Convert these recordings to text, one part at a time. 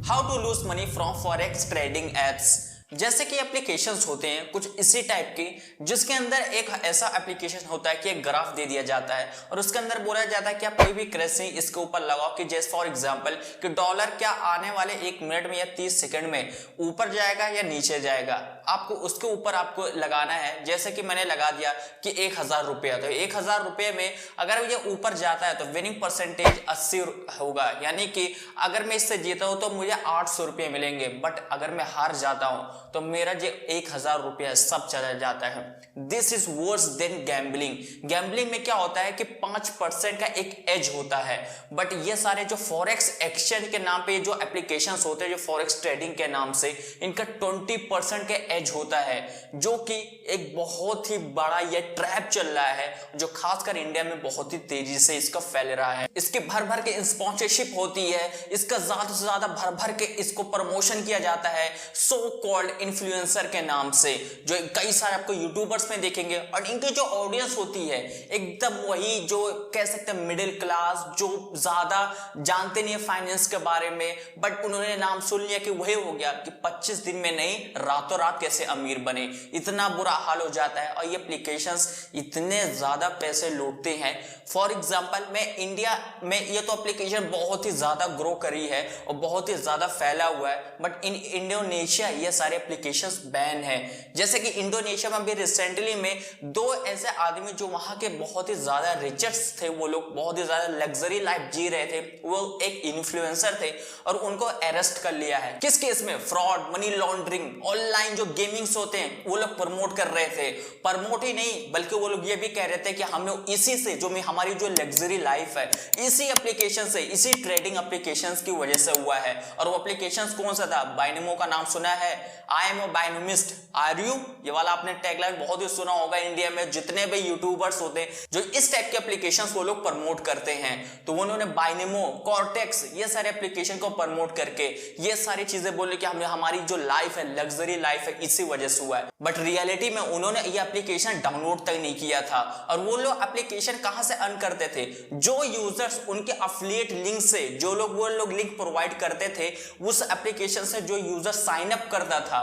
How to lose money from forex trading apps. जैसे कि applications होते हैं कुछ इसी टाइप के, जिसके अंदर एक ऐसा एप्लीकेशन होता है कि एक ग्राफ दे दिया जाता है और उसके अंदर बोला जाता है कि आप कोई भी करेंसी इसके ऊपर लगाओ कि जैसे फॉर एग्जांपल कि डॉलर क्या आने वाले 1 मिनट में या 30 सेकंड में ऊपर जाएगा या नीचे जाएगा, आपको उसके ऊपर आपको लगाना है। जैसे कि मैंने लगा दिया कि 1000 रुपया, तो 1000 रुपये में अगर ये ऊपर जाता है तो विनिंग परसेंटेज 80 होगा, यानी कि अगर मैं इससे जीता हूं तो मुझे 800 रुपये मिलेंगे। बट अगर मैं हार जाता हूं तो मेरा जो 1000 रुपया सब चला जाता है। This is worse than gambling. Gambling में क्या होता है कि 5% का एक एज होता है, बट ये सारे जो फॉरेक्स एक्सचेंज के नाम पे जो एप्लीकेशंस होते हैं, जो फॉरेक्स ट्रेडिंग के नाम से, इनका 20% का एज होता है, जो कि एक बहुत ही बड़ा ये ट्रैप चल रहा है, जो खासकर इंडिया में बहुत ही तेजी से इसका फैल रहा है। इसके भर भर के स्पॉन्सरशिप होती है, इसका ज्यादा से ज्यादा भर भर के इसको प्रमोशन किया जाता है सो कॉल्ड इन्फ्लुएंसर के नाम से, जो कई सारे आपको यूट्यूबर्स में देखेंगे। और इनकी जो ऑडियंस होती है एकदम वही जो कह सकते हैं मिडिल क्लास, जो ज्यादा जानते नहीं है फाइनेंस के बारे में, बट उन्होंने नाम सुन लिया कि वही हो गया कि 25 दिन में नहीं रातों रात कैसे अमीर बने, इतना बुरा हाल हो जाता है। और ये एप्लीकेशंस इतने ज्यादा पैसे लूटते हैं। फॉर एग्जांपल मैं इंडिया में ये तो एप्लीकेशन बहुत ही ज्यादा ग्रो करी है और बहुत ही ज्यादा फैला हुआ है, बट इन इंडोनेशिया ये सारे एप्लीकेशंस बैन है। जैसे कि इंडोनेशिया में भी रिसेंटली में 2 ऐसे आदमी जो वहां के बहुत ही ज्यादा रिचेस्ट थे, वो लोग बहुत ही ज्यादा लग्जरी लाइफ जी रहे थे, वो एक इन्फ्लुएंसर थे और उनको अरेस्ट कर लिया है। किस केस में? फ्रॉड, मनी लॉन्ड्रिंग, ऑनलाइन जो गेमिंग्स होते हैं वो लोग प्रमोट कर रहे थे। प्रमोट ही नहीं बल्कि वो लोग ये भी कह रहे थे कि हमने इसी से जो हमारी जो लग्जरी लाइफ है इसी एप्लीकेशन से, इसी ट्रेडिंग एप्लीकेशंस की वजह से हुआ है। और वो एप्लीकेशंस कौन सा था? बाइनोमो का नाम सुना है? I am a binomist, are you? ये वाला आपने टैगलाइन बहुत ही सुना होगा। इंडिया में जितने भी यूट्यूबर्स होते हैं जो इस टाइप के एप्लीकेशंस वो लोग प्रमोट करते हैं, तो उन्होंने बाइनोमो, कॉर्टेक्स, ये सारे एप्लीकेशन को प्रमोट करके ये सारी चीजें बोले कि हमने हमारी जो लाइफ है, लग्जरी लाइफ है, इसी वजह से हुआ है। बट रियलिटी में उन्होंने ये एप्लीकेशन डाउनलोड तक नहीं किया था। और वो लोग एप्लीकेशन कहां से अर्न करते थे? जो यूजर्स उनके एफिलिएट लिंक से, जो लोग वो लोग लिंक प्रोवाइड करते थे, उस एप्लीकेशन से जो यूजर साइन अप करता था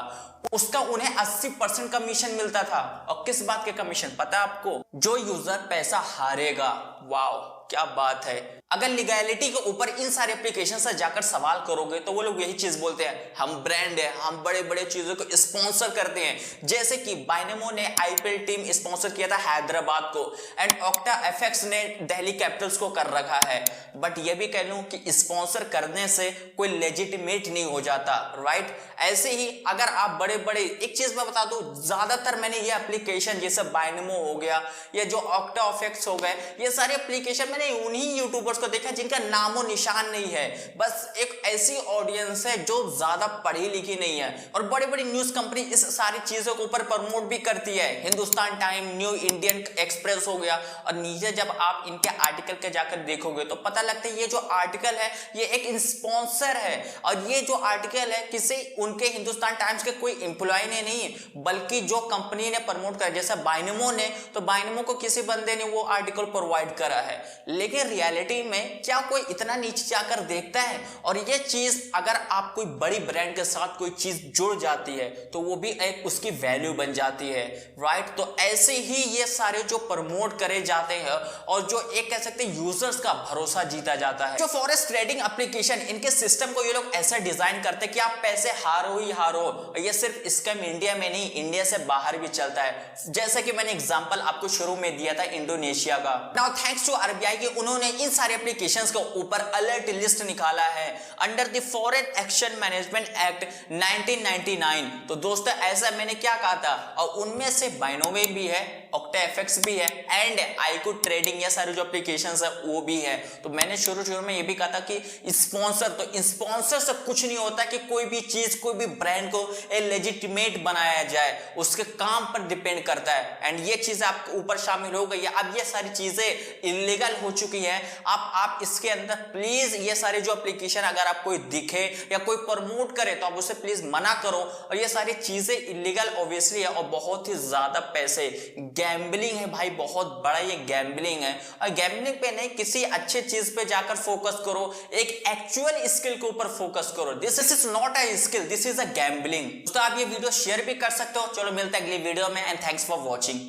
उसका उन्हें 80% कमीशन मिलता था। और किस बात के कमीशन पता है आपको? जो यूजर पैसा हारेगा। वाओ, क्या बात है। अगर लीगैलिटी के ऊपर इन सारे एप्लीकेशन से जाकर सवाल करोगे तो वो लोग यही चीज बोलते हैं, हम ब्रांड है, हम बड़े बड़े चीजों को स्पॉन्सर करते हैं। जैसे कि बाइनोमो ने आईपीएल टीम स्पॉन्सर किया था हैदराबाद को, एंड ऑक्टा एफएक्स ने दिल्ली कैपिटल्स को कर रखा है। बट ये भी कह लूं कि स्पॉन्सर करने से कोई लेजिटिमेट नहीं हो जाता, राइट? ऐसे ही अगर आप बड़े बड़े, एक चीज मैं बता दूं, ज्यादातर मैंने ये एप्लीकेशन जैसे बाइनोमो हो गया या जो ऑक्टा एफएक्स हो गए, ये सारे एप्लीकेशन मैंने उन्हीं यूट्यूबर्स को देखा जिनका नामो निशान नहीं है। बस एक ऐसी ऑडियंस है जो ज्यादा पढ़ी लिखी नहीं है। और बड़ी बड़ी न्यूज कंपनी इस सारी चीजों के ऊपर प्रमोट भी करती है। Hindustan time, new Indian express हो गया। और नीचे जब आप इनके आर्टिकल के जाकर देखोगे तो पता लगता है ये जो आर्टिकल है ये एक स्पॉन्सर है। और ये जो आर्टिकल है किसी उनके हिंदुस्तान टाइम्स के कोई एम्प्लॉय ने नहीं है, बल्कि जो कंपनी ने प्रमोट करा, जैसे बाइनोमो ने, तो बाइनोमो को किसी बंदे ने वो आर्टिकल प्रोवाइड करा है। लेकिन रियलिटी में क्या कोई इतना नीचे जाकर देखता है? और ये चीज अगर आप कोई बड़ी ब्रांड के साथ कोई चीज जुड़ जाती है तो वो भी एक उसकी वैल्यू बन जाती है, राइट? तो ऐसे ही ये सारे जो प्रमोट करे जाते हैं और जो एक कह सकते हैं यूजर्स का भरोसा जीता जाता है। जो फॉरेक्स ट्रेडिंग एप्लीकेशन, इनके सिस्टम को ये लोग ऐसा डिजाइन करते हैं कि आप पैसे हारो ही हारो। ये सिर्फ स्कैम इंडिया में नहीं, इंडिया से बाहर भी चलता है। जैसे कि मैंने एग्जांपल आपको शुरू में दिया था इंडोनेशिया का। नाउ थैंक्स टू आरबीआई कि उन्होंने इन सारे एप्लीकेशंस के ऊपर अलर्ट लिस्ट निकाला है under the foreign action management act 1999। तो दोस्तों ऐसा मैंने क्या कहा था, और उनमें से बाइनोमो भी है, ऑक्टा एफएक्स भी है, एंड आईक्यू ट्रेडिंग, ये सारे जो एप्लीकेशंस है वो भी है। तो मैंने शुरू में ये भी कहा था कि स्पॉन्सर, तो स्पॉन्सर से कुछ नहीं होता कि कोई भी चीज, कोई भी ब्रांड को लेजिटिमेट बनाया जाए, उसके काम पर डिपेंड करता है। एंड ये चीज आपके ऊपर शामिल हो गई है। अब ये सारी चीजें इलीगल हो हो चुकी है। आप इसके अंदर प्लीज ये सारी जो एप्लीकेशन अगर आप कोई दिखे या कोई प्रमोट करे तो आप उसे प्लीज मना करो। और ये सारी चीजें इलीगल ऑब्वियसली है और बहुत ही ज्यादा पैसे गैम्बलिंग है भाई, बहुत बड़ा ये गैम्बलिंग है। और गैम्बलिंग पे नहीं, किसी अच्छे चीज पे जाकर फोकस करो, एक एक्चुअल स्किल के ऊपर फोकस करो। This is not a skill, this is a gambling. तो आप ये वीडियो शेयर भी कर सकते हो। चलो मिलते हैं अगली वीडियो में एंड थैंक्स फॉर वॉचिंग।